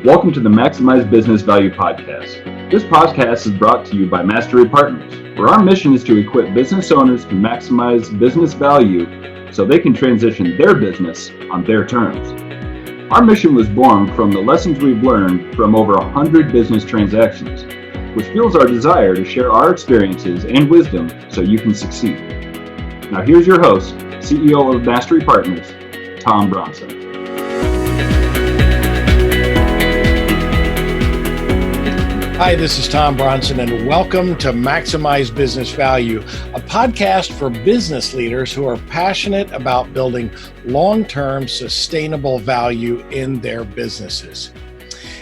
Welcome to the Maximize Business Value Podcast. This podcast is brought to you by Mastery Partners, where our mission is to equip business owners to maximize business value so they can transition their business on their terms. Our mission was born from the lessons we've learned from over 100 business transactions, which fuels our desire to share our experiences and wisdom so you can succeed. Now here's your host, CEO of Mastery Partners, Tom Bronson. Hi, this is Tom Bronson, and welcome to Maximize Business Value, a podcast for business leaders who are passionate about building long-term sustainable value in their businesses.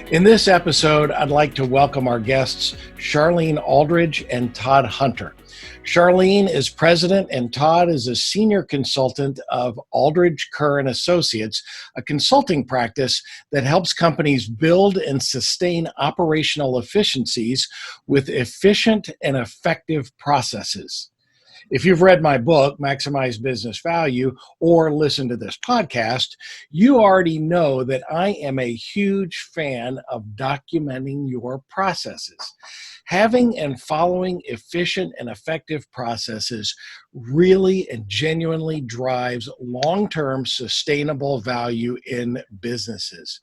In this episode, I'd like to welcome our guests, Charlene Aldridge and Todd Hunter. Charlene is president and Todd is a senior consultant of Aldridge, Kerr and Associates, a consulting practice that helps companies build and sustain operational efficiencies with efficient and effective processes. If you've read my book, Maximize Business Value, or listened to this podcast, you already know that I am a huge fan of documenting your processes. Having and following efficient and effective processes really and genuinely drives long-term sustainable value in businesses.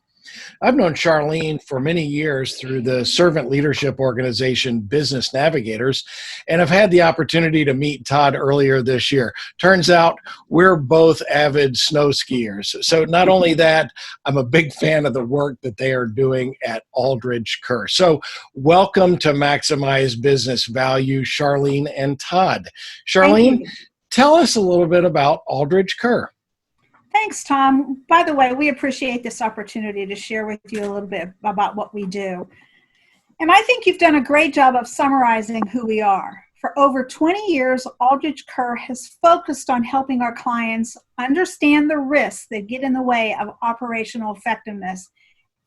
I've known Charlene for many years through the servant leadership organization Business Navigators, and I've had the opportunity to meet Todd earlier this year. Turns out we're both avid snow skiers. So not only that, I'm a big fan of the work that they are doing at Aldridge Kerr. So welcome to Maximize Business Value, Charlene and Todd. Charlene, tell us a little bit about Aldridge Kerr. Thanks, Tom. By the way, we appreciate this opportunity to share with you a little bit about what we do. And I think you've done a great job of summarizing who we are. For over 20 years, Aldridge Kerr has focused on helping our clients understand the risks that get in the way of operational effectiveness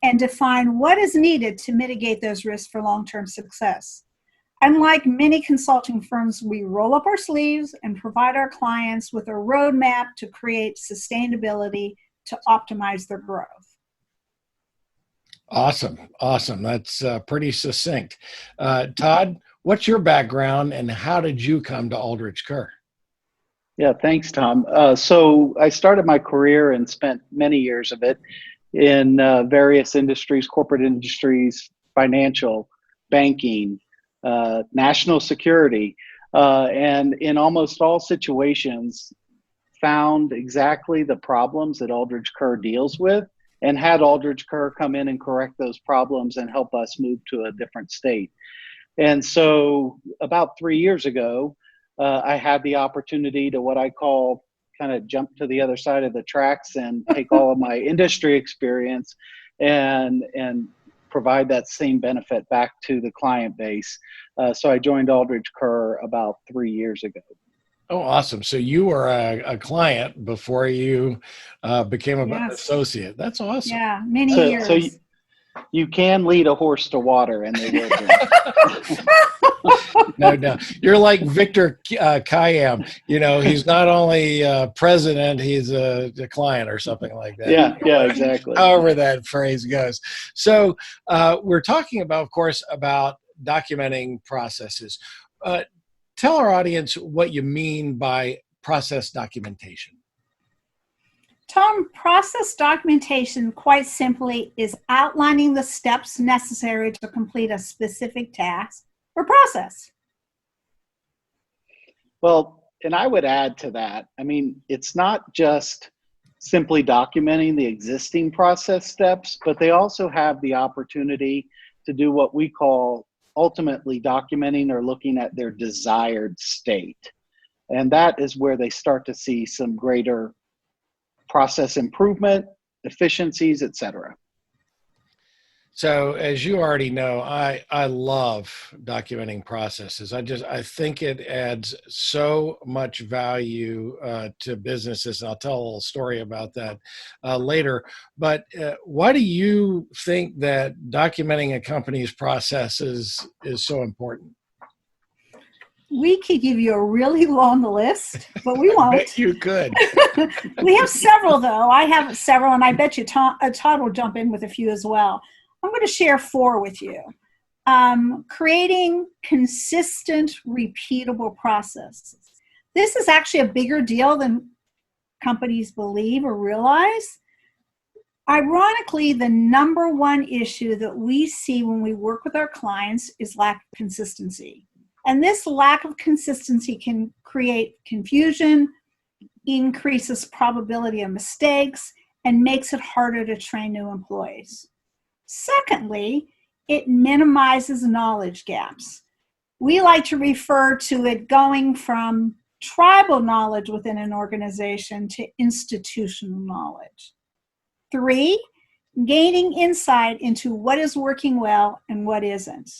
and define what is needed to mitigate those risks for long-term success. Unlike many consulting firms, we roll up our sleeves and provide our clients with a roadmap to create sustainability to optimize their growth. Awesome. That's pretty succinct. Todd, what's your background and how did you come to Aldridge Kerr? Yeah, thanks, Tom. So I started my career and spent many years of it in various industries, corporate industries, financial, banking, national security, and in almost all situations found exactly the problems that Aldridge Kerr deals with and had Aldridge Kerr come in and correct those problems and help us move to a different state. And so about 3 years ago, I had the opportunity to what I call kind of jump to the other side of the tracks and take all of my industry experience and provide that same benefit back to the client base. So I joined Aldridge Kerr about 3 years ago. Oh, awesome. So you were a client before you became an associate. That's awesome. Yeah, many years. So you can lead a horse to water and they will drink. No. You're like Victor Kayam. You know, he's not only president, he's a client or something like that. Yeah, exactly. However that phrase goes. So we're talking about, of course, about documenting processes. Tell our audience what you mean by process documentation. Tom, process documentation, quite simply, is outlining the steps necessary to complete a specific task or process. Well, and I would add to that, I mean, it's not just simply documenting the existing process steps, but they also have the opportunity to do what we call ultimately documenting or looking at their desired state. And that is where they start to see some greater process improvement, efficiencies, et cetera. So as you already know, I love documenting processes. I think it adds so much value to businesses. I'll tell a little story about that later. But why do you think that documenting a company's processes is so important? We could give you a really long list, but we won't. I bet you could. We have several, though. I have several, and I bet you Todd will jump in with a few as well. I'm going to share 4 with you. Creating consistent, repeatable processes. This is actually a bigger deal than companies believe or realize. Ironically, the number one issue that we see when we work with our clients is lack of consistency. And this lack of consistency can create confusion, increases probability of mistakes, and makes it harder to train new employees. Secondly, it minimizes knowledge gaps. We like to refer to it going from tribal knowledge within an organization to institutional knowledge. 3, gaining insight into what is working well and what isn't.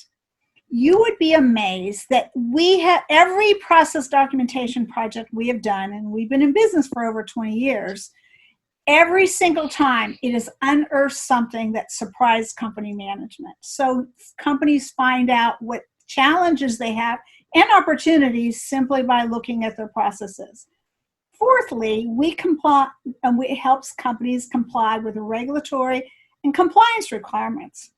You would be amazed that we have every process documentation project we have done, and we've been in business for over 20 years, every single time it has unearthed something that surprised company management. So companies find out what challenges they have and opportunities simply by looking at their processes. Fourthly, it helps companies comply with regulatory and compliance requirements.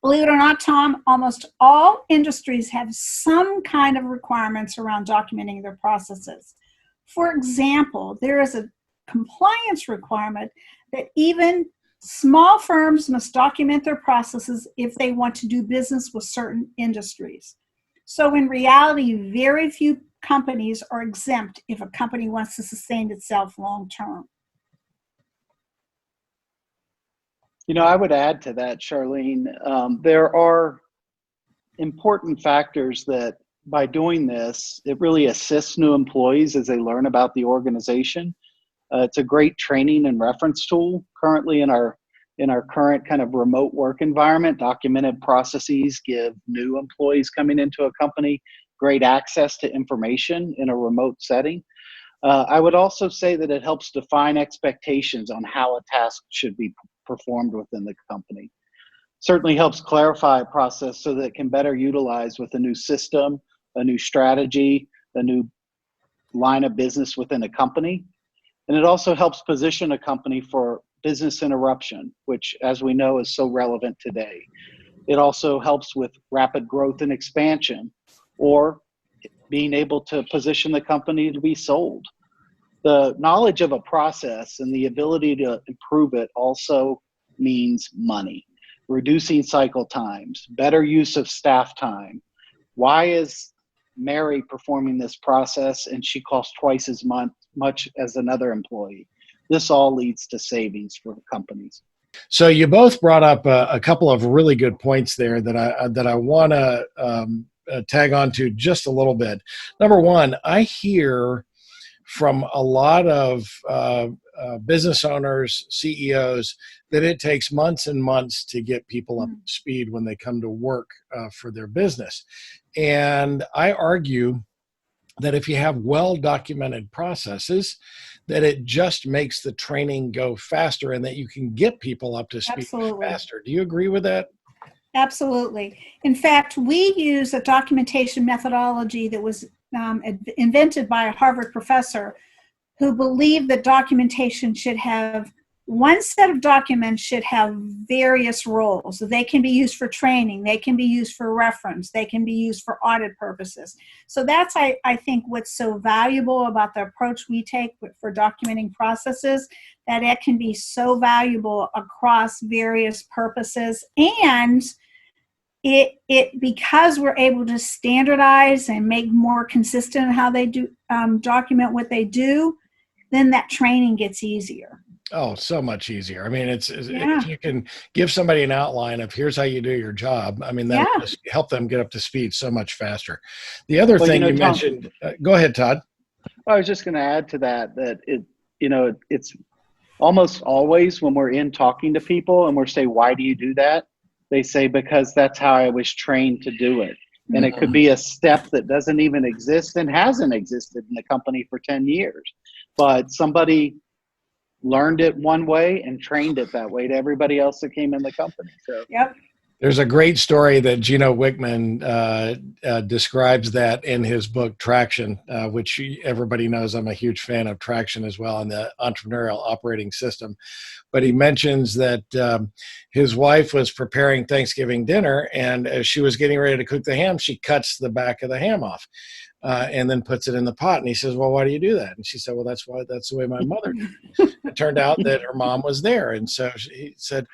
Believe it or not, Tom, almost all industries have some kind of requirements around documenting their processes. For example, there is a compliance requirement that even small firms must document their processes if they want to do business with certain industries. So in reality, very few companies are exempt if a company wants to sustain itself long term. I would add to that, Charlene, there are important factors that by doing this, it really assists new employees as they learn about the organization. It's a great training and reference tool. Currently in our current kind of remote work environment, documented processes give new employees coming into a company great access to information in a remote setting. I would also say that it helps define expectations on how a task should be performed within the company. Certainly helps clarify a process so that it can better utilize with a new system, a new strategy, a new line of business within a company. And it also helps position a company for business interruption, which, as we know, is so relevant today. It also helps with rapid growth and expansion, or being able to position the company to be sold. The knowledge of a process and the ability to improve it also means money, reducing cycle times, better use of staff time. Why is Mary performing this process and she costs twice as much as another employee? This all leads to savings for companies. So you both brought up a couple of really good points there that I want to tag on to just a little bit. Number one, I hear from a lot of business owners, CEOs, that it takes months and months to get people up to speed when they come to work for their business. And I argue that if you have well-documented processes, that it just makes the training go faster and that you can get people up to speed Absolutely. faster. Do you agree with that? Absolutely. In fact, we use a documentation methodology that was invented by a Harvard professor who believed that documentation should have one set of documents should have various roles. So they can be used for training, they can be used for reference, they can be used for audit purposes. So that's, I think, what's so valuable about the approach we take for documenting processes, that it can be so valuable across various purposes. And it because we're able to standardize and make more consistent how they do document what they do, then that training gets easier. Oh, so much easier. I mean, if you can give somebody an outline of here's how you do your job, I mean, that'll just help them get up to speed so much faster. The other thing you mentioned, go ahead, Todd. I was just going to add to that it's almost always when we're in talking to people and we're saying, why do you do that? They say, because that's how I was trained to do it. And it could be a step that doesn't even exist and hasn't existed in the company for 10 years. But somebody learned it one way and trained it that way to everybody else that came in the company. So Yep. There's a great story that Gino Wickman describes that in his book, Traction, which everybody knows I'm a huge fan of Traction as well, and the entrepreneurial operating system. But he mentions that his wife was preparing Thanksgiving dinner, and as she was getting ready to cook the ham, she cuts the back of the ham off and then puts it in the pot. And he says, well, why do you do that? And she said, well, that's the way my mother did it. It turned out that her mom was there. And so he said,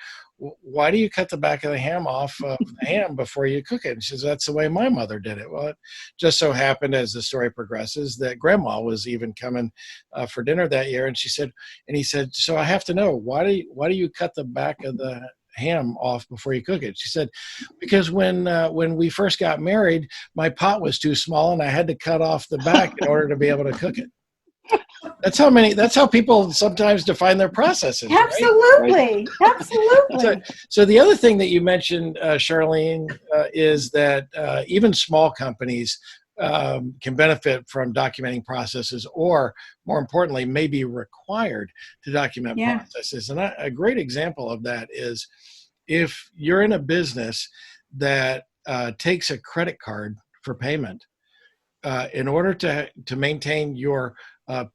why do you cut the back of the ham off of the ham before you cook it? And she says, that's the way my mother did it. Well, it just so happened as the story progresses that grandma was even coming for dinner that year. And he said, so I have to know, why do you cut the back of the ham off before you cook it? She said, because when we first got married, my pot was too small and I had to cut off the back in order to be able to cook it. That's how people sometimes define their processes. Absolutely. Right? Absolutely. So the other thing that you mentioned, Charlene, is that even small companies can benefit from documenting processes, or more importantly, may be required to document processes. And a great example of that is if you're in a business that takes a credit card for payment, in order to maintain your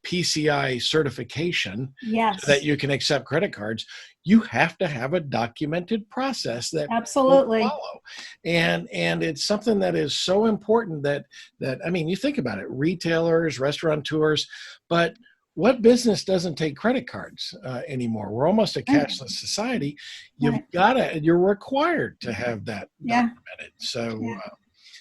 PCI certification, so that you can accept credit cards, you have to have a documented process that absolutely will follow. And it's something that is so important that I mean, you think about it, retailers, restaurateurs, but what business doesn't take credit cards anymore? We're almost a cashless society. You're required to have that documented.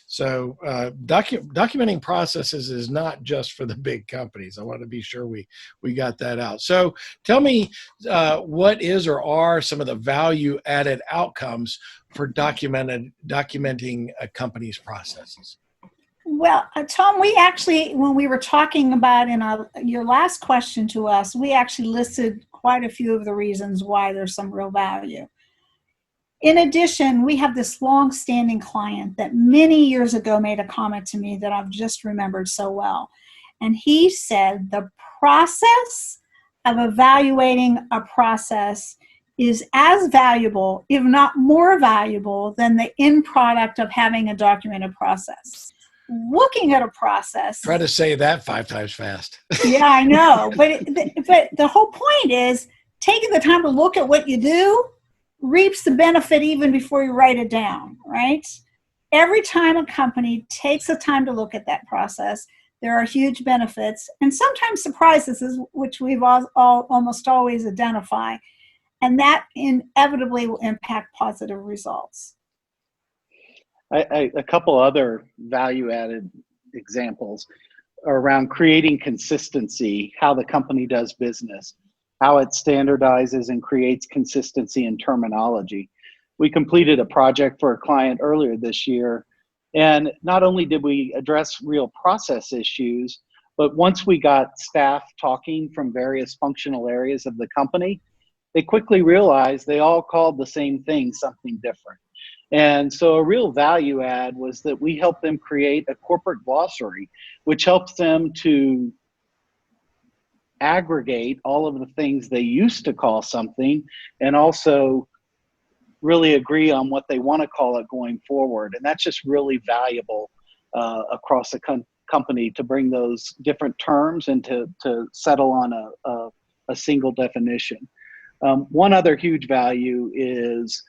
So documenting processes is not just for the big companies. I want to be sure we got that out. So tell me what is or are some of the value added outcomes for documenting a company's processes? Well, Tom, we actually, when we were talking about your last question to us, we actually listed quite a few of the reasons why there's some real value. In addition, we have this long-standing client that many years ago made a comment to me that I've just remembered so well. And he said the process of evaluating a process is as valuable, if not more valuable, than the end product of having a documented process. Looking at a process. Try to say that 5 times fast. Yeah, I know. But the whole point is taking the time to look at what you do reaps the benefit even before you write it down, right? Every time a company takes the time to look at that process, there are huge benefits and sometimes surprises, which we've almost always identify, and that inevitably will impact positive results. A couple other value-added examples are around creating consistency, how the company does business, how it standardizes and creates consistency in terminology. We completed a project for a client earlier this year, and not only did we address real process issues, but once we got staff talking from various functional areas of the company, they quickly realized they all called the same thing something different. And so a real value add was that we helped them create a corporate glossary, which helps them to aggregate all of the things they used to call something and also really agree on what they want to call it going forward. And that's just really valuable across the company to bring those different terms and to settle on a single definition. One other huge value is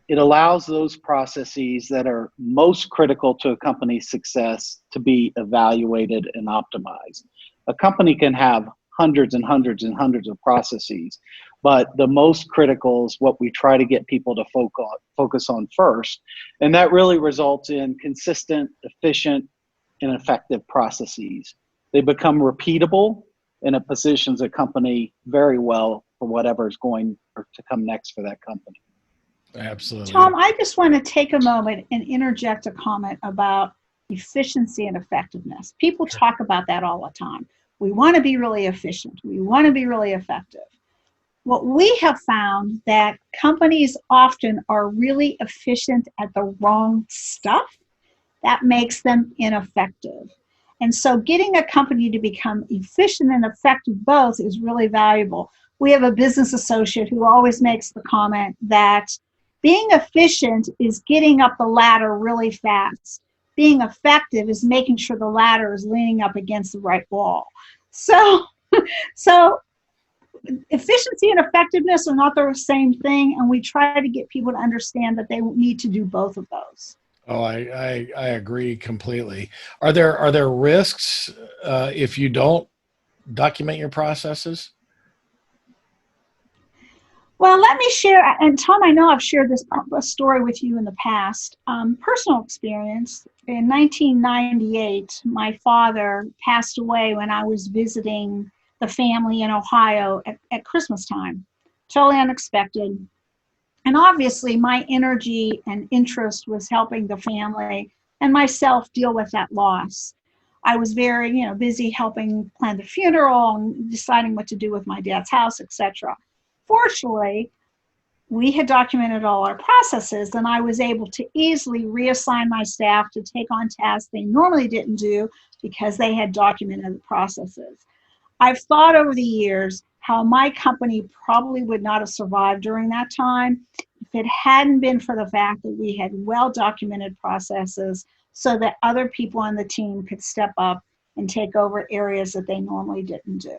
it allows those processes that are most critical to a company's success to be evaluated and optimized. A company can have hundreds and hundreds and hundreds of processes, but the most critical is what we try to get people to focus on first. And that really results in consistent, efficient, and effective processes. They become repeatable, and it positions a company very well for whatever is going to come next for that company. Absolutely. Tom, I just want to take a moment and interject a comment about efficiency and effectiveness. People talk about that all the time. We want to be really efficient. We want to be really effective. What we have found that companies often are really efficient at the wrong stuff. That makes them ineffective. And so getting a company to become efficient and effective both is really valuable. We have a business associate who always makes the comment that Being efficient is getting up the ladder really fast. Being effective is making sure the ladder is leaning up against the right wall. So efficiency and effectiveness are not the same thing, and we try to get people to understand that they need to do both of those. Oh, I agree completely. Are there risks if you don't document your processes? Well, let me share, and Tom, I know I've shared this story with you in the past. Personal experience, in 1998, my father passed away when I was visiting the family in Ohio at Christmas time. Totally unexpected. And obviously my energy and interest was helping the family and myself deal with that loss. I was very, busy helping plan the funeral and deciding what to do with my dad's house, etc. Fortunately, we had documented all our processes, and I was able to easily reassign my staff to take on tasks they normally didn't do because they had documented the processes. I've thought over the years how my company probably would not have survived during that time if it hadn't been for the fact that we had well-documented processes so that other people on the team could step up and take over areas that they normally didn't do.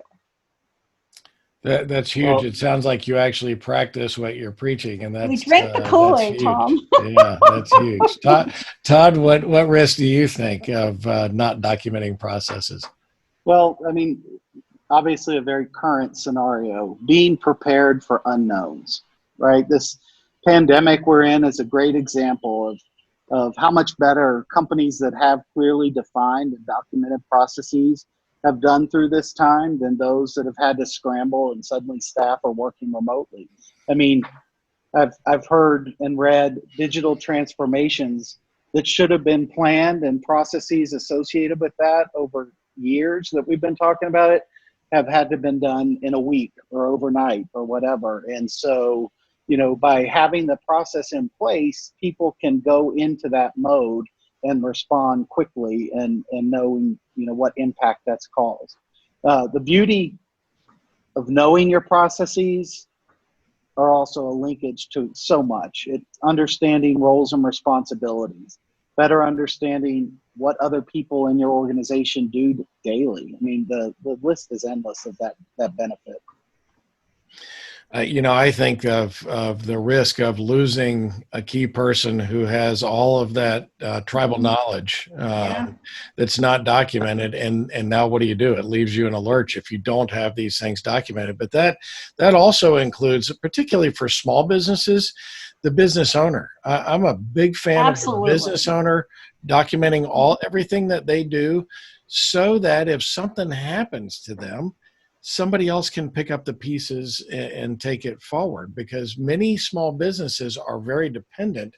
That's huge. It sounds like you actually practice what you're preaching, and We drink the Kool-Aid, Tom. Yeah, that's huge. Todd, what risk do you think of not documenting processes? Well, obviously a very current scenario, being prepared for unknowns, right? This pandemic we're in is a great example of how much better companies that have clearly defined and documented processes have done through this time than those that have had to scramble and suddenly staff are working remotely. I've heard and read digital transformations that should have been planned and processes associated with that over years that we've been talking about it have had to been done in a week or overnight or whatever. And so, by having the process in place, people can go into that mode and respond quickly and knowing, what impact that's caused. The beauty of knowing your processes are also a linkage to so much. It's understanding roles and responsibilities, better understanding what other people in your organization do daily. The list is endless of that benefit. I think of the risk of losing a key person who has all of that tribal knowledge that's not documented. And now what do? It leaves you in a lurch if you don't have these things documented. But that also includes, particularly for small businesses, the business owner. I'm a big fan of the business owner documenting everything that they do so that if something happens to them, somebody else can pick up the pieces and take it forward, because many small businesses are very dependent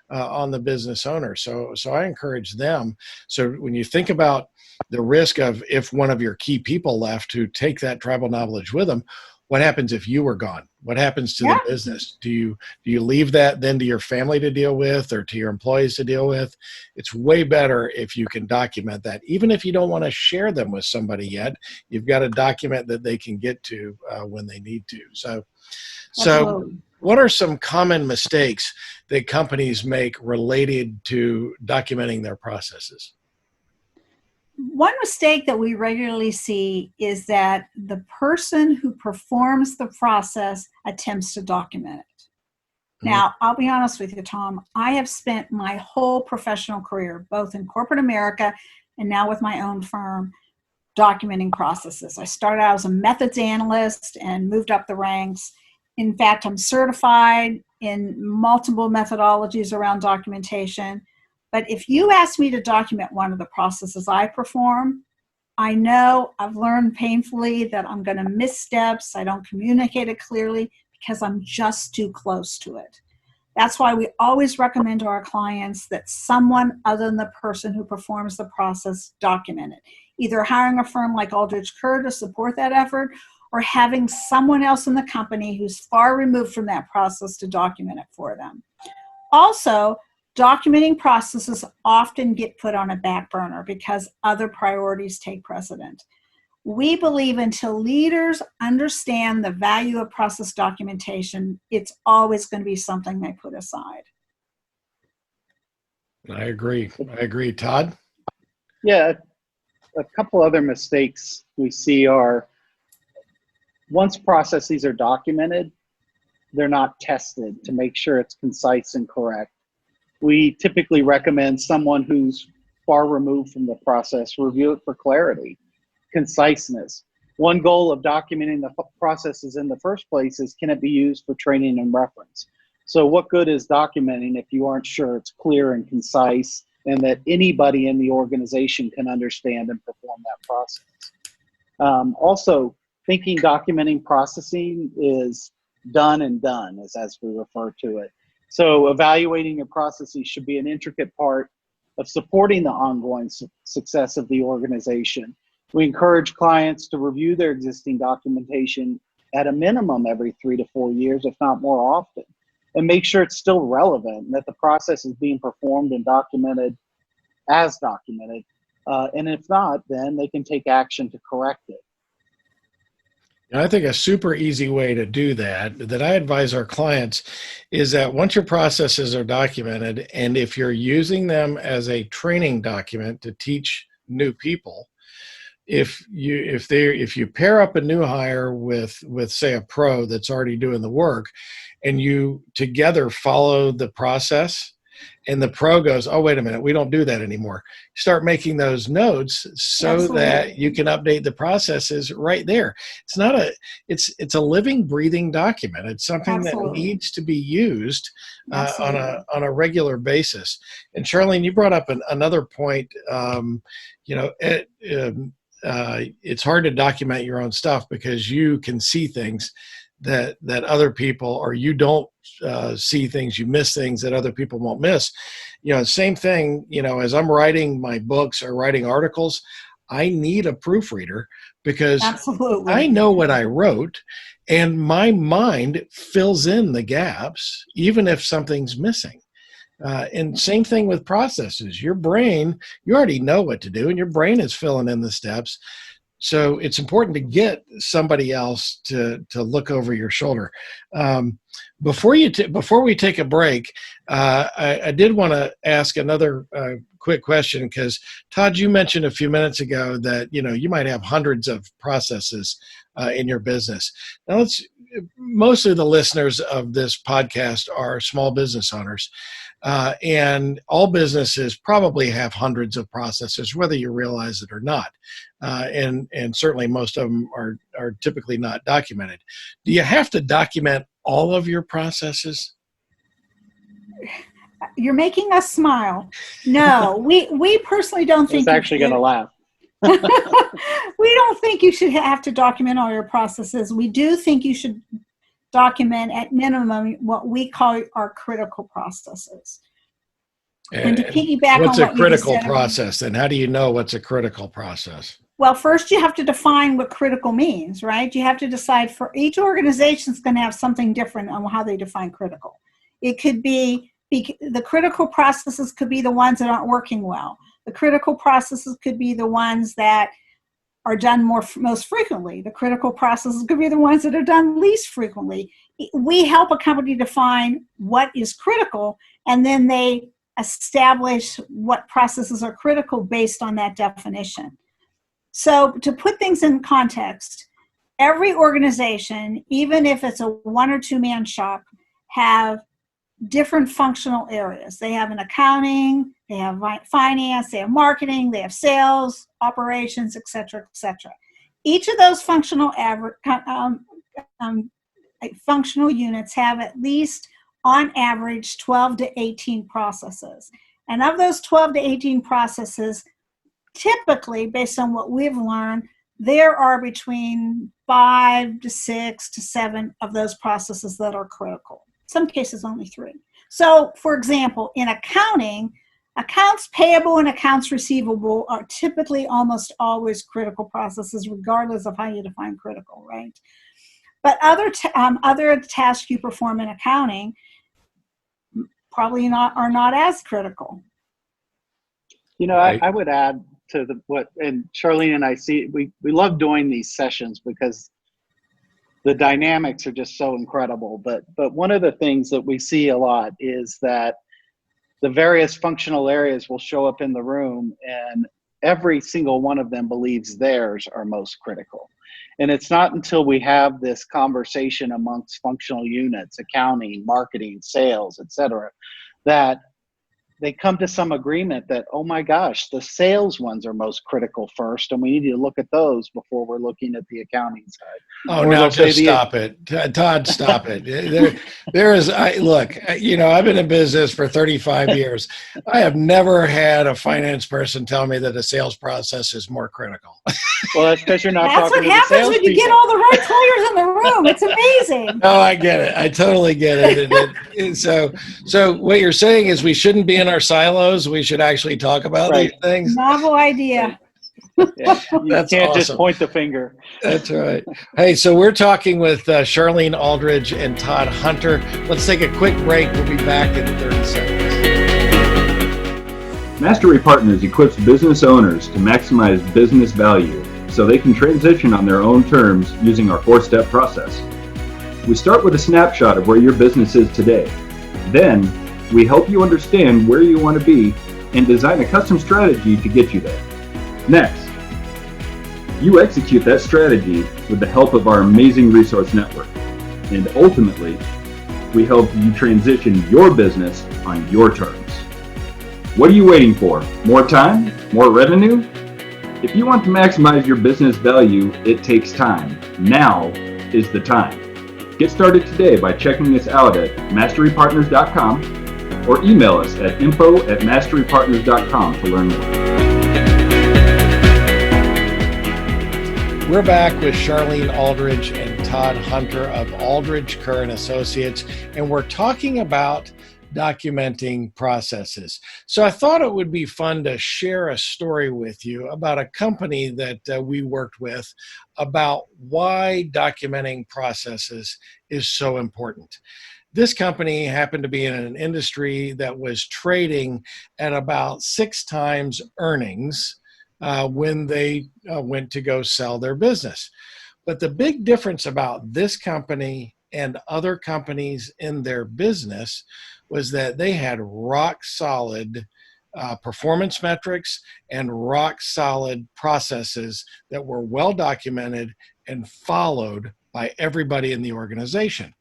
on the business owner. So I encourage them. So when you think about the risk of if one of your key people left to take that tribal knowledge with them, what happens if you were gone? What happens to the business? Do you leave that then to your family to deal with or to your employees to deal with? It's way better if you can document that. Even if you don't want to share them with somebody yet, you've got a document that they can get to when they need to. So what are some common mistakes that companies make related to documenting their processes? One mistake that we regularly see is that the person who performs the process attempts to document it. Mm-hmm. Now, I'll be honest with you, Tom, I have spent my whole professional career, both in corporate America and now with my own firm, documenting processes. I started out as a methods analyst and moved up the ranks. In fact, I'm certified in multiple methodologies around documentation. But if you ask me to document one of the processes I perform, I know I've learned painfully that I'm going to miss steps. I don't communicate it clearly because I'm just too close to it. That's why we always recommend to our clients that someone other than the person who performs the process document it. Either hiring a firm like Aldridge Kerr to support that effort, or having someone else in the company who's far removed from that process to document it for them. Also, documenting processes often get put on a back burner because other priorities take precedent. We believe until leaders understand the value of process documentation, it's always going to be something they put aside. I agree. Todd? Yeah, a couple other mistakes we see are once processes are documented, they're not tested to make sure it's concise and correct. We typically recommend someone who's far removed from the process review it for clarity, conciseness. One goal of documenting the processes in the first place is, can it be used for training and reference? So what good is documenting if you aren't sure it's clear and concise and that anybody in the organization can understand and perform that process? Also, thinking documenting processing is done and done, as we refer to it. So evaluating your processes should be an intricate part of supporting the ongoing success of the organization. We encourage clients to review their existing documentation at a minimum every 3 to 4 years, if not more often, and make sure it's still relevant and that the process is being performed and documented as documented. And if not, then they can take action to correct it. And I think a super easy way to do that I advise our clients is that once your processes are documented, and if you're using them as a training document to teach new people, if you pair up a new hire with say a pro that's already doing the work, and you together follow the process, and the pro goes, oh, wait a minute, we don't do that anymore. Start making those notes so Absolutely. that you can update the processes right there. It's a living, breathing document. It's something Absolutely. that needs to be used on a regular basis. And Charlene, you brought up another point. It's hard to document your own stuff because you can see things that other people, or you don't see things, you miss things that other people won't miss. Same thing, as I'm writing my books or writing articles, I need a proofreader because Absolutely. I know what I wrote and my mind fills in the gaps, even if something's missing. And same thing with processes. Your brain, you already know what to do, and your brain is filling in the steps. So it's important to get somebody else to look over your shoulder. Before we take a break, I did want to ask another quick question, because Todd, you mentioned a few minutes ago that you might have hundreds of processes in your business. Now, most of the listeners of this podcast are small business owners. And all businesses probably have hundreds of processes, whether you realize it or not. And certainly most of them are typically not documented. Do you have to document all of your processes? You're making us smile. No, we personally don't think. I was actually going to laugh. We don't think you should have to document all your processes. We do think you should document at minimum what we call our critical processes. And to piggyback what's on a what critical you said, process? Then how do you know what's a critical process? Well, first you have to define what critical means, right? You have to decide, for each organization is going to have something different on how they define critical. It could be the critical processes could be the ones that aren't working well. The critical processes could be the ones that are done most frequently. The critical processes could be the ones that are done least frequently. We help a company define what is critical, and then they establish what processes are critical based on that definition. So to put things in context, every organization, even if it's a 1 or 2 man shop, have different functional areas. They have an accounting, they have finance, they have marketing, they have sales, operations, et cetera, et cetera. Each of those functional units have at least, on average, 12 to 18 processes. And of those 12 to 18 processes, typically, based on what we've learned, there are between 5 to 6 to 7 of those processes that are critical. Some cases only 3. So, for example, in accounting, accounts payable and accounts receivable are typically almost always critical processes, regardless of how you define critical, right? But other tasks you perform in accounting probably are not as critical. I would add to and Charlene and I see, we love doing these sessions because the dynamics are just so incredible. But one of the things that we see a lot is that the various functional areas will show up in the room, and every single one of them believes theirs are most critical. And it's not until we have this conversation amongst functional units, accounting, marketing, sales, et cetera, that they come to some agreement that, oh my gosh, the sales ones are most critical first, and we need to look at those before we're looking at the accounting side. Oh, now just stop it. Todd, stop it. There is, look, I've been in business for 35 years. I have never had a finance person tell me that a sales process is more critical. Well, that's because you're not That's talking to what the happens when you get all the right players in the room. It's amazing. No, I get it. I totally get it. So what you're saying is we shouldn't be in our silos. We should actually talk about these things. Novel idea. Yeah, you That's can't awesome. just point the finger. That's right. Hey, so we're talking with Charlene Aldridge and Todd Hunter. Let's take a quick break. We'll be back in 30 seconds. Mastery Partners equips business owners to maximize business value so they can transition on their own terms using our 4-step process. We start with a snapshot of where your business is today. Then, we help you understand where you want to be and design a custom strategy to get you there. Next, you execute that strategy with the help of our amazing resource network. And ultimately, we help you transition your business on your terms. What are you waiting for? More time? More revenue? If you want to maximize your business value, it takes time. Now is the time. Get started today by checking us out at masterypartners.com or email us at info@masterypartners.com to learn more. We're back with Charlene Aldridge and Todd Hunter of Aldridge, Kerr and Associates, and we're talking about documenting processes. So I thought it would be fun to share a story with you about a company that we worked with about why documenting processes is so important. This company happened to be in an industry that was trading at about 6 times earnings when they went to go sell their business. But the big difference about this company and other companies in their business was that they had rock solid performance metrics and rock solid processes that were well documented and followed by everybody in the organization.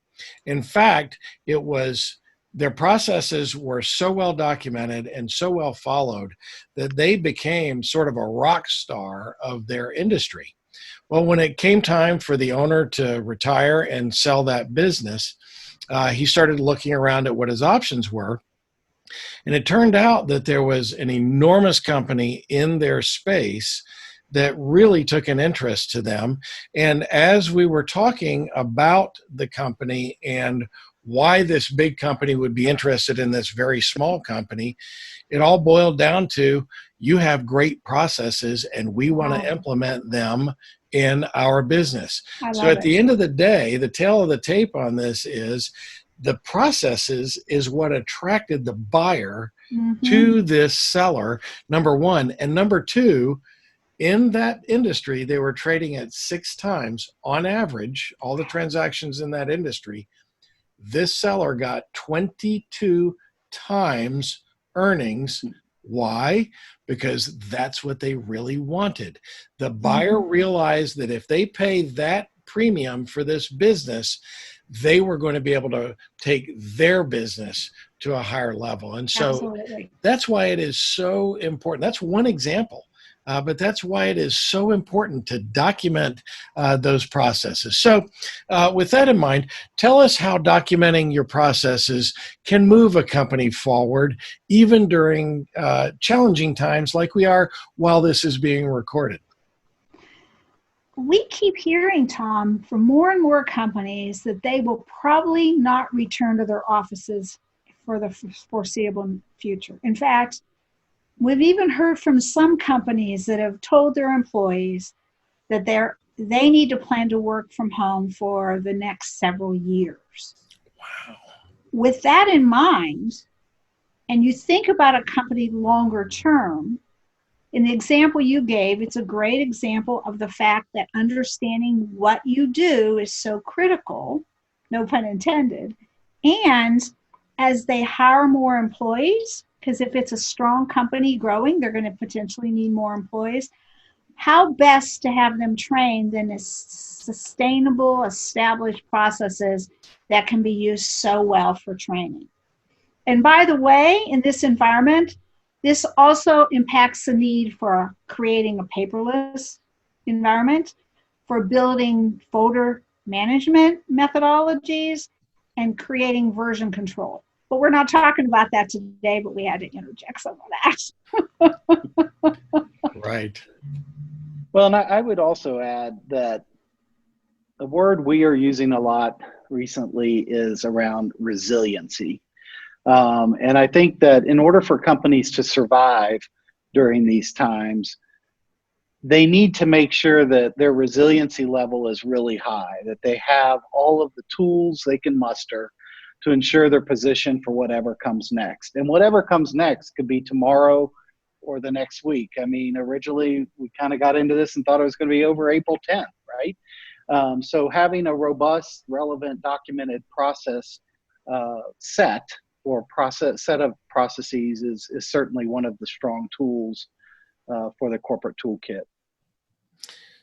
In fact, their processes were so well documented and so well followed that they became sort of a rock star of their industry. Well, when it came time for the owner to retire and sell that business, he started looking around at what his options were. And it turned out that there was an enormous company in their space that really took an interest to them. And as we were talking about the company and why this big company would be interested in this very small company, it all boiled down to, you have great processes and we want to implement them in our business. So at the end of the day, the tail of the tape on this is the processes is what attracted the buyer to this seller, number one. And number two, in that industry, they were trading at 6 times on average, all the transactions in that industry. This seller got 22 times earnings. Why? Because that's what they really wanted. The buyer realized that if they pay that premium for this business, they were going to be able to take their business to a higher level. And so that's why it is so important. That's one example. But that's why it is so important to document those processes. So with that in mind, tell us how documenting your processes can move a company forward, even during challenging times like we are while this is being recorded. We keep hearing, Tom, from more and more companies that they will probably not return to their offices for the foreseeable future. In fact, we've even heard from some companies that have told their employees that they need to plan to work from home for the next several years. Wow. With that in mind, and you think about a company longer term, In the example you gave, it's a great example of the fact that understanding what you do is so critical, no pun intended. And as they hire more employees, because if it's a strong company growing, they're going to potentially need more employees. How best to have them trained in sustainable, established processes that can be used so well for training. And by the way, in this environment, this also impacts the need for creating a paperless environment, for building folder management methodologies, and creating version control. But we're not talking about that today, but we had to interject some of that. Right. Well, and I would also add that the word we are using a lot recently is around resiliency. And I think that in order for companies to survive during these times, they need to make sure that their resiliency level is really high, that they have all of the tools they can muster to ensure their position for whatever comes next. And whatever comes next could be tomorrow or the next week. I mean, originally we kind of got into this and thought it was going to be over April 10th, right? So having a robust, relevant, documented process set of processes is certainly one of the strong tools for the corporate toolkit.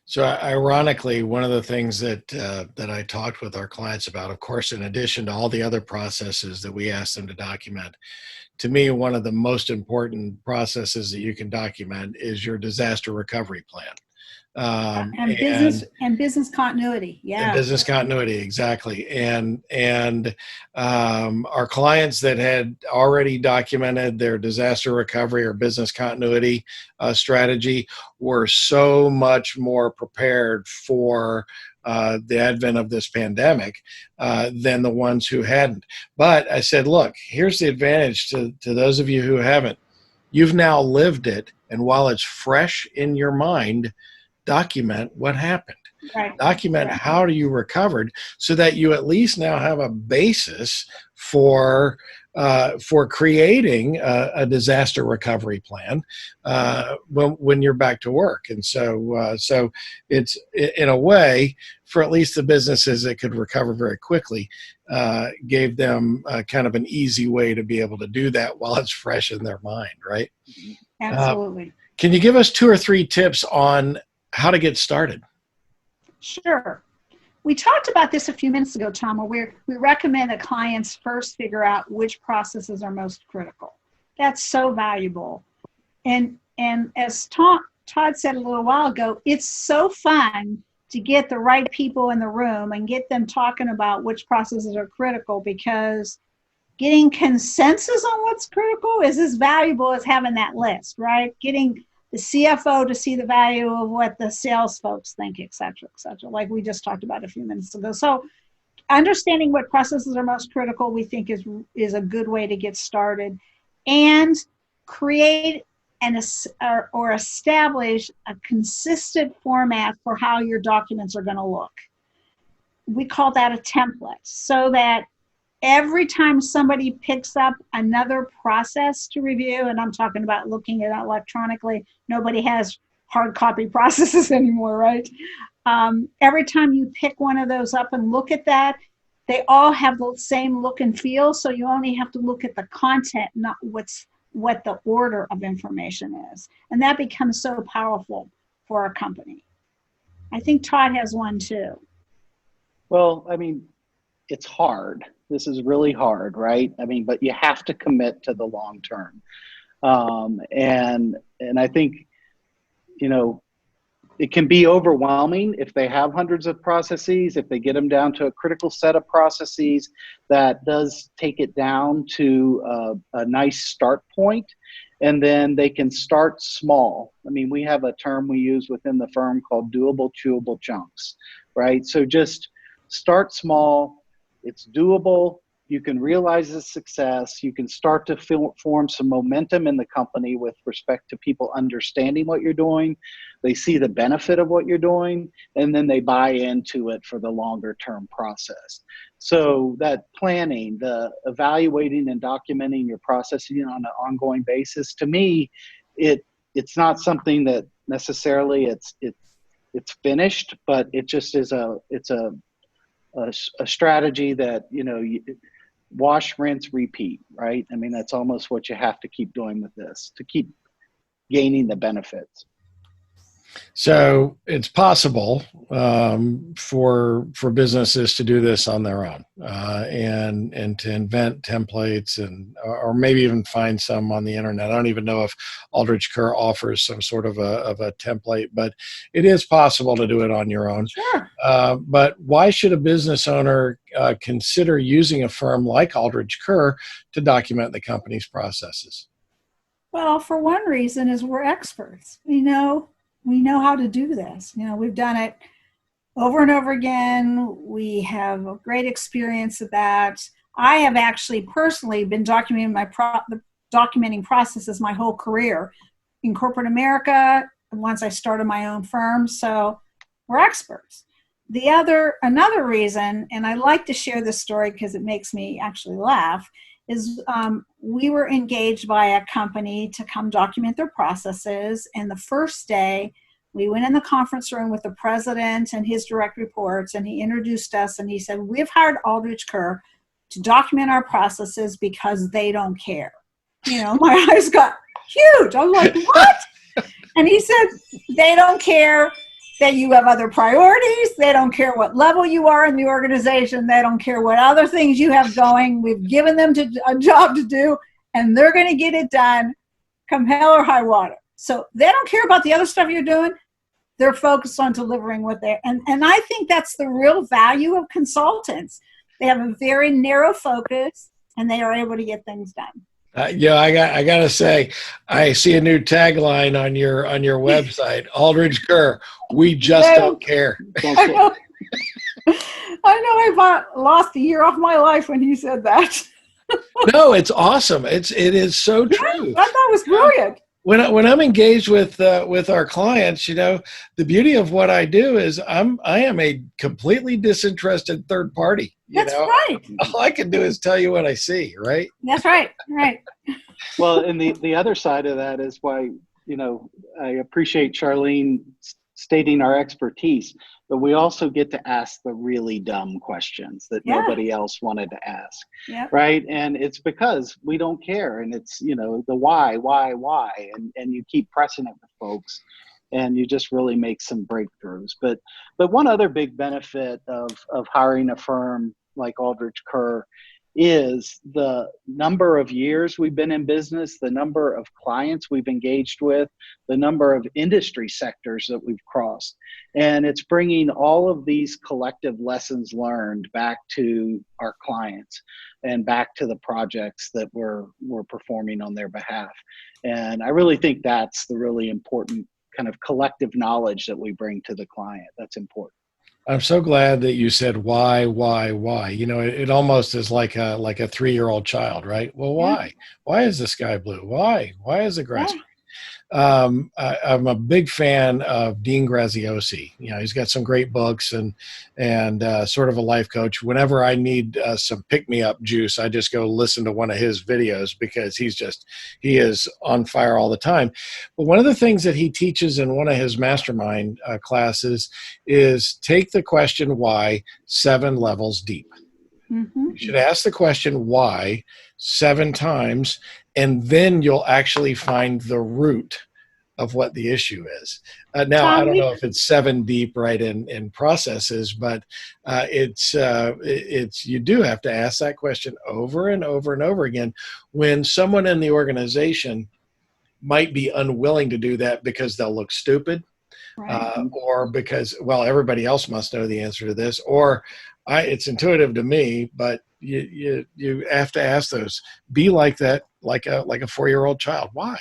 So ironically, one of the things that I talked with our clients about, of course, in addition to all the other processes that we ask them to document, to me, one of the most important processes that you can document is your disaster recovery plan. And business continuity. Yeah. And business continuity, exactly. And our clients that had already documented their disaster recovery or business continuity strategy were so much more prepared for the advent of this pandemic than the ones who hadn't. But I said, look, here's the advantage to those of you who haven't. You've now lived it, and while it's fresh in your mind, document what happened. Right. Document how you recovered, so that you at least now have a basis for creating a disaster recovery plan when you're back to work. And so it's, in a way, for at least the businesses that could recover very quickly, gave them kind of an easy way to be able to do that while it's fresh in their mind, right? Absolutely. Can you give us 2 or 3 tips on how to get started? Sure. We talked about this a few minutes ago, Tom, where we recommend that clients first figure out which processes are most critical. That's so valuable. And as Todd said a little while ago, it's so fun to get the right people in the room and get them talking about which processes are critical, because getting consensus on what's critical is as valuable as having that list, right? Getting the CFO to see the value of what the sales folks think, et cetera, like we just talked about a few minutes ago. So understanding what processes are most critical, we think is a good way to get started, and create or establish a consistent format for how your documents are going to look. We call that a template, so that every time somebody picks up another process to review, and I'm talking about looking at it electronically, nobody has hard copy processes anymore, right? Every time you pick one of those up and look at that, they all have the same look and feel, so you only have to look at the content, not what the order of information is. And that becomes so powerful for a company. I think Todd has one too. Well, I mean, it's hard. This is really hard, right? I mean, but you have to commit to the long term. And I think, it can be overwhelming if they have hundreds of processes. If they get them down to a critical set of processes, that does take it down to a nice start point. And then they can start small. I mean, we have a term we use within the firm called doable, chewable chunks, right? So just start small. It's doable. You can realize the success. You can start to form some momentum in the company with respect to people understanding what you're doing. They see the benefit of what you're doing, and then they buy into it for the longer term process. So that planning, the evaluating and documenting your processing on an ongoing basis, to me, it it's not something that necessarily it's finished, but it just is a strategy that, you wash, rinse, repeat, right? I mean, that's almost what you have to keep doing with this to keep gaining the benefits. So it's possible for businesses to do this on their own and to invent templates or maybe even find some on the internet. I don't even know if Aldridge Kerr offers some sort of a template, but it is possible to do it on your own. Sure. But why should a business owner consider using a firm like Aldridge Kerr to document the company's processes? Well, for one reason is we're experts. We know how to do this. We've done it over and over again. We have a great experience of that. I have actually personally been documenting processes my whole career in corporate America once I started my own firm. So we're experts. Another reason, and I like to share this story because it makes me actually laugh, is we were engaged by a company to come document their processes. And the first day, we went in the conference room with the president and his direct reports, and he introduced us, and he said, "We've hired Aldridge Kerr to document our processes because they don't care." My eyes got huge. I was like, what? And he said, they don't care that you have other priorities. They don't care what level you are in the organization. They don't care what other things you have going. We've given them a job to do, and they're going to get it done come hell or high water. So they don't care about the other stuff you're doing. They're focused on delivering what they're, and I think that's the real value of consultants. They have a very narrow focus, and they are able to get things done. I got to say, I see a new tagline on your website, Aldridge Kerr. We just don't care. I know I lost a year off my life when he said that. No, it's awesome. It is so true. I thought it was brilliant. When I'm engaged with our clients, the beauty of what I do is I am a completely disinterested third party. That's right. All I can do is tell you what I see, right? That's right. Right. Well, and the other side of that is why, I appreciate Charlene stating our expertise, but we also get to ask the really dumb questions that nobody else wanted to ask. Yeah. Right. And it's because we don't care. And it's, the why, and you keep pressing it with folks, and you just really make some breakthroughs. But one other big benefit of hiring a firm like Aldridge Kerr is the number of years we've been in business, the number of clients we've engaged with, the number of industry sectors that we've crossed. And it's bringing all of these collective lessons learned back to our clients and back to the projects that we're performing on their behalf. And I really think that's the really important kind of collective knowledge that we bring to the client. That's important. I'm so glad that you said why. It almost is like a 3-year-old child, right? Well, why? Why is the sky blue? Why is the grass green? I'm a big fan of Dean Graziosi. He's got some great books and sort of a life coach. Whenever I need some pick-me-up juice, I just go listen to one of his videos because he is on fire all the time. But one of the things that he teaches in one of his mastermind classes is take the question why 7 levels deep. Mm-hmm. You should ask the question why 7 times, and then you'll actually find the root of what the issue is. Now, I don't know if it's 7 deep right in processes, but it's you do have to ask that question over and over and over again when someone in the organization might be unwilling to do that because they'll look stupid, right. Or because, well, everybody else must know the answer to this, or it's intuitive to me, but you have to ask those. Be like that, like a 4-year-old child. Why?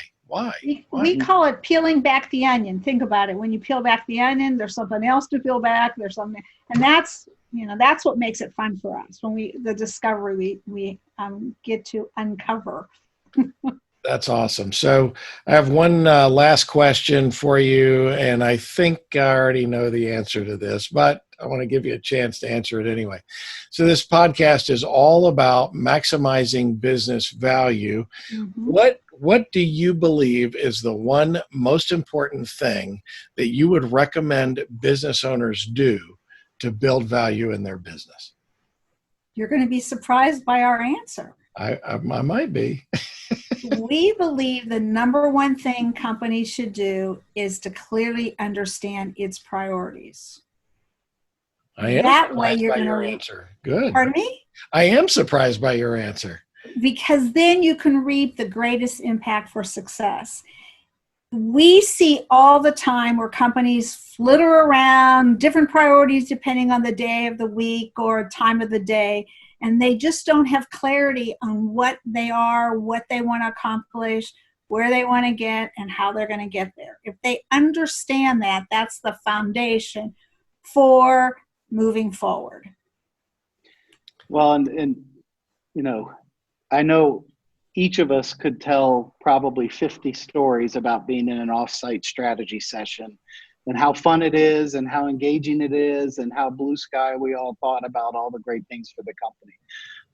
We call it peeling back the onion. Think about it. When you peel back the onion, there's something else to peel back. There's something, and that's what makes it fun for us when the discovery we get to uncover. That's awesome. So I have one last question for you, and I think I already know the answer to this, but I want to give you a chance to answer it anyway. So this podcast is all about maximizing business value. Mm-hmm. what do you believe is the one most important thing that you would recommend business owners do to build value in their business? You're going to be surprised by our answer. I might be. We believe the number one thing companies should do is to clearly understand its priorities. I am That way surprised you're by going your to answer. Good. Pardon me? I am surprised by your answer. Because then you can reap the greatest impact for success. We see all the time where companies flitter around different priorities depending on the day of the week or time of the day, and they just don't have clarity on what they are, what they want to accomplish, where they want to get, and how they're going to get there. If they understand that, that's the foundation for moving forward. Well, and you know, I know each of us could tell probably 50 stories about being in an offsite strategy session and how fun it is and how engaging it is and how blue sky we all thought about all the great things for the company.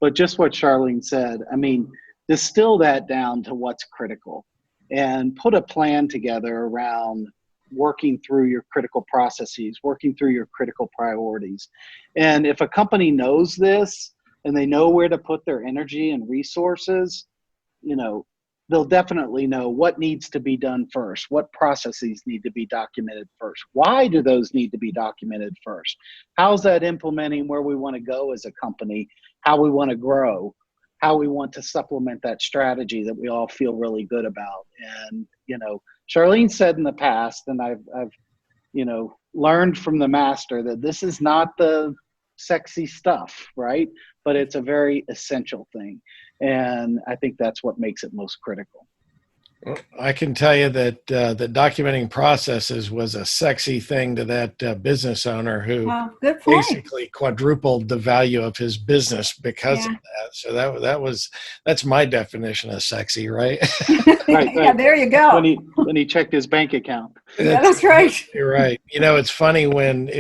But just what Charlene said, I mean, distill that down to what's critical and put a plan together around working through your critical processes, working through your critical priorities. And if a company knows this and they know where to put their energy and resources, you know, they'll definitely know what needs to be done first, what processes need to be documented first. Why do those need to be documented first? How's that implementing where we want to go as a company, how we want to grow, how we want to supplement that strategy that we all feel really good about. And, you know, Charlene said in the past, and I've you know, learned from the master that this is not the sexy stuff, right? But it's a very essential thing. And I think that's what makes it most critical. Well, I can tell you that that documenting processes was a sexy thing to that business owner who Good point. basically quadrupled the value of his business because of that. So that's my definition of sexy, right? Right. Yeah, there you go. When he checked his bank account. Yeah, that's right. You're right. You know, it's funny when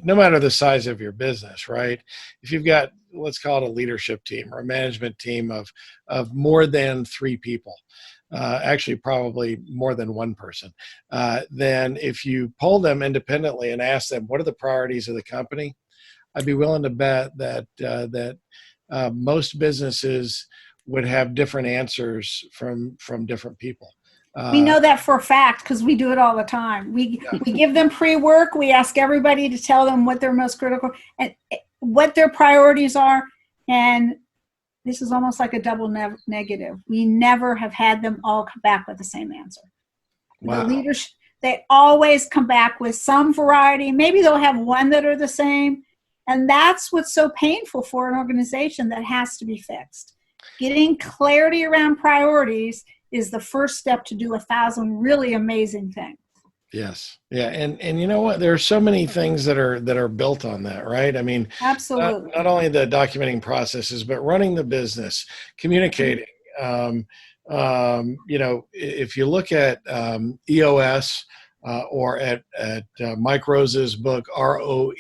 no matter the size of your business, right? If you've got, let's call it a leadership team or a management team of more than 3 people, actually probably more than one person, then if you poll them independently and ask them, what are the priorities of the company? I'd be willing to bet that most businesses would have different answers from different people. We know that for a fact because we do it all the time. We give them pre-work. We ask everybody to tell them what their most critical and what their priorities are. And this is almost like a double negative. We never have had them all come back with the same answer. Wow. The leadership, they always come back with some variety. Maybe they'll have one that are the same. And that's what's so painful for an organization that has to be fixed. Getting clarity around priorities is the first step to do 1,000 really amazing things. Yes. Yeah. And you know what? There are so many things that are built on that, right? I mean, absolutely. Not only the documenting processes, but running the business, communicating. You know, if you look at EOS or at Mike Rose's book, ROE,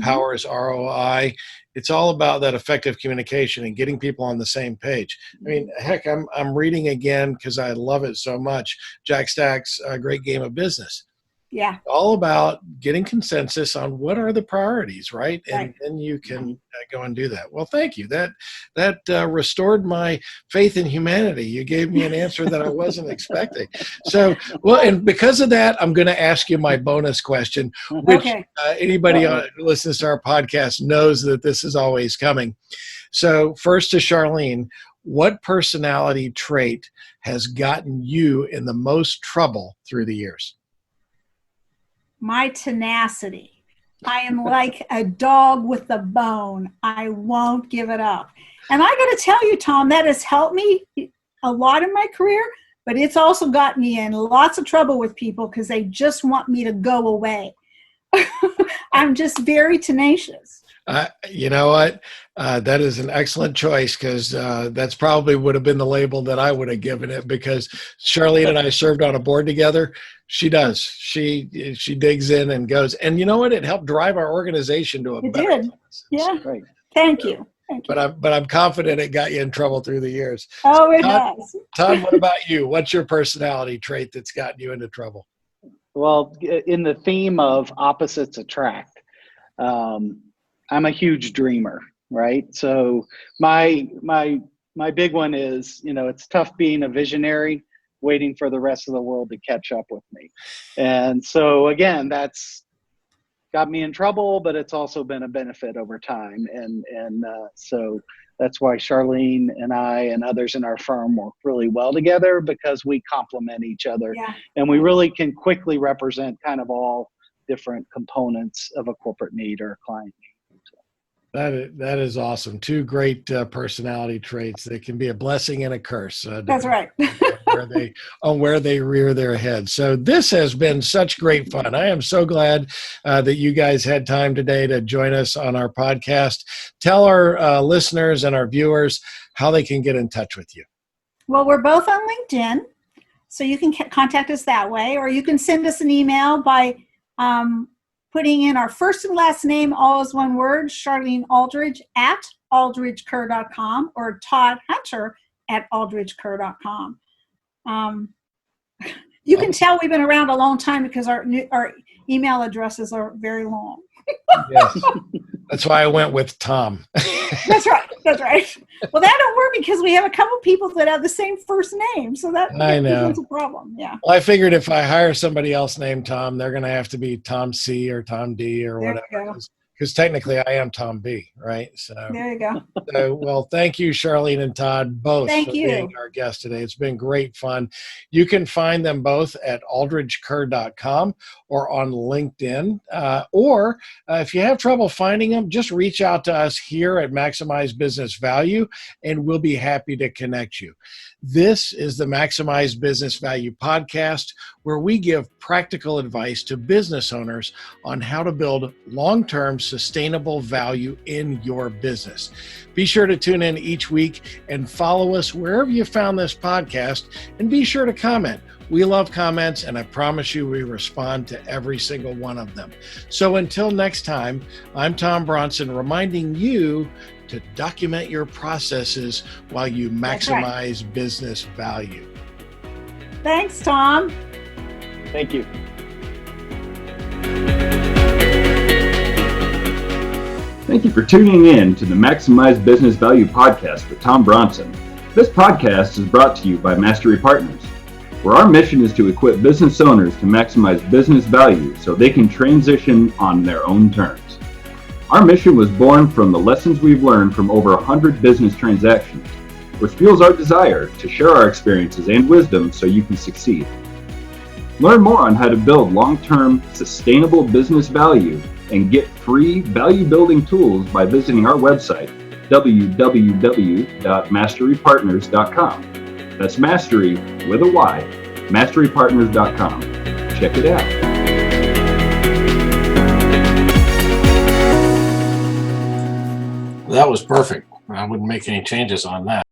Powers ROI, it's all about that effective communication and getting people on the same page. I mean, heck, I'm reading again because I love it so much, Jack Stack's Great Game of Business. Yeah. All about getting consensus on what are the priorities, right? And right. then you can go and do that. Well, thank you. That restored my faith in humanity. You gave me an answer that I wasn't expecting. So, well, and because of that, I'm going to ask you my bonus question, which anybody who listens to our podcast knows that this is always coming. So first to Charlene, what personality trait has gotten you in the most trouble through the years? My tenacity. I am like a dog with a bone. I won't give it up. And I got to tell you, Tom, that has helped me a lot in my career, but it's also got me in lots of trouble with people because they just want me to go away. I'm just very tenacious. You know what? That is an excellent choice because that's probably would have been the label that I would have given it because Charlene and I served on a board together. She does. She digs in and goes. And you know what? It helped drive our organization to a better place. Yeah. Great. Thank you. Thank you. but I'm confident it got you in trouble through the years. Oh, it Todd, has. Todd, what about you? What's your personality trait that's gotten you into trouble? Well, in the theme of opposites attract, I'm a huge dreamer, right? So my big one is, it's tough being a visionary, waiting for the rest of the world to catch up with me. And so again, that's got me in trouble, but it's also been a benefit over time. And so that's why Charlene and I and others in our firm work really well together, because we complement each other. Yeah. And we really can quickly represent kind of all different components of a corporate need or a client need. That is awesome. Two great personality traits that can be a blessing and a curse. That's right. where they rear their head. So this has been such great fun. I am so glad that you guys had time today to join us on our podcast. Tell our listeners and our viewers how they can get in touch with you. Well, we're both on LinkedIn, so you can contact us that way, or you can send us an email by putting in our first and last name, all as one word, Charlene Aldridge at aldridgekerr.com, or Todd Hunter at aldridgekerr.com. You can tell we've been around a long time because our email addresses are very long. Yes. That's why I went with Tom. That's right. Well, that don't work because we have a couple people that have the same first name, so that becomes a problem. Yeah. Well, I figured if I hire somebody else named Tom, they're going to have to be Tom C or Tom D or There whatever. Because technically I am Tom B, right? So there you go. well, thank you, Charlene and Todd, both for being our guest today. It's been great fun. You can find them both at aldridgekerr.com or on LinkedIn. Or if you have trouble finding them, just reach out to us here at Maximize Business Value, and we'll be happy to connect you. This is the Maximize Business Value podcast, where we give practical advice to business owners on how to build long-term sustainable value in your business. Be sure to tune in each week and follow us wherever you found this podcast, and be sure to comment. We love comments, and I promise you we respond to every single one of them. So until next time, I'm Tom Bronson, reminding you to document your processes while you maximize business value. Thanks, Tom. Thank you. Thank you for tuning in to the Maximize Business Value podcast with Tom Bronson. This podcast is brought to you by Mastery Partners, where our mission is to equip business owners to maximize business value so they can transition on their own terms. Our mission was born from the lessons we've learned from over 100 business transactions, which fuels our desire to share our experiences and wisdom so you can succeed. Learn more on how to build long-term sustainable business value and get free value-building tools by visiting our website, www.masterypartners.com. That's mastery with a Y, masterypartners.com. Check it out. That was perfect. I wouldn't make any changes on that.